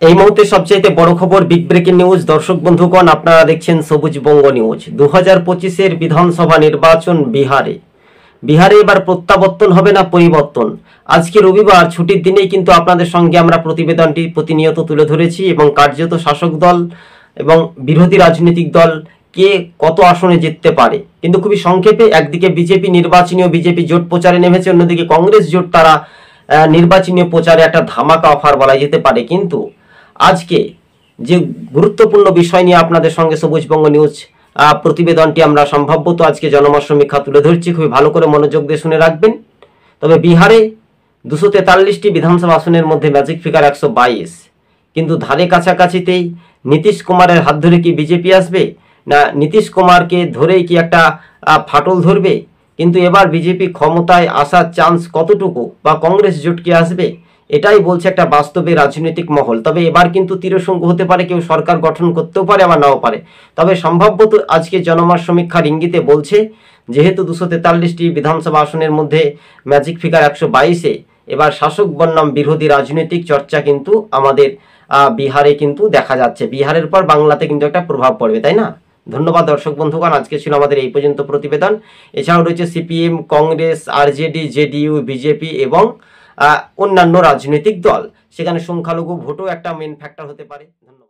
এই মুহূর্তে সবচাইতে বড় খবর, বিগ ব্রেকিং নিউজ। দর্শক বন্ধুগণ, আপনারা দেখছেন সবুজ বঙ্গ নিউজ। 2025-এর বিধানসভা নির্বাচন বিহারে এবার প্রত্যাবর্তন হবে না পরিবর্তন। আজকে রবিবার, ছুটির দিনেই কিন্তু আপনাদের সঙ্গে আমরা প্রতিবেদনটি প্রতিনিয়ত তুলে ধরেছি এবং কার্যত শাসক দল এবং বিরোধী রাজনৈতিক দল কে কত আসনে জিততে পারে। কিন্তু খুবই সংক্ষেপে, একদিকে বিজেপি বিজেপি জোট প্রচারে নেমেছে, অন্যদিকে কংগ্রেস জোট তারা নির্বাচনীয় প্রচারে একটা ধামাকা অফার বলা যেতে পারে। কিন্তু আজকে যে গুরুত্বপূর্ণ বিষয় নিয়ে আপনাদের সঙ্গে সবুজবঙ্গ নিউজ প্রতিবেদনটি আমরা সম্ভাব্যত আজকে জনমত সমীক্ষা তুলে ধরছি, খুবই ভালো করে মনোযোগ দিয়ে শুনে রাখবেন। তবে বিহারে 243টি বিধানসভা আসনের মধ্যে ম্যাজিক ফিগার 122, কিন্তু ধারে কাছাকাছিতেই নীতিশ কুমারের হাত ধরে কি বিজেপি আসবে, না নীতিশ কুমারকে ধরেই কি একটা ফাটল ধরবে? কিন্তু এবার বিজেপি ক্ষমতায় আসার চান্স কতটুকু, বা কংগ্রেস জোট কি আসবে, এটাই বলছে একটা বাস্তবে রাজনৈতিক মহল। তবে এবার কিন্তু তীরশঙ্কু হতে পারে, কেউ সরকার গঠন করতেও পারে, আবার নাও পারে। তবে সম্ভবত আজকে জনমত সমীক্ষার ইঙ্গিতে বলছে, যেহেতু 243টি বিধানসভা আসনের মধ্যে ম্যাজিক ফিগার 122-এ এবার শাসক বনাম বিরোধী রাজনৈতিক চর্চা কিন্তু আমাদের বিহারে কিন্তু দেখা যাচ্ছে। বিহারের পর বাংলাতে কিন্তু একটা প্রভাব পড়বে, তাই না? ধন্যবাদ দর্শক বন্ধুগণ, আজকে ছিল আমাদের এই পর্যন্ত প্রতিবেদন। এছাড়াও রয়েছে CPM, Congress, RJD, JDU, BJP এবং অন্যান্য রাজনৈতিক দল। সেখানে সংখ্যালঘু ভোটও একটা মেন ফ্যাক্টর হতে পারে। ধন্যবাদ।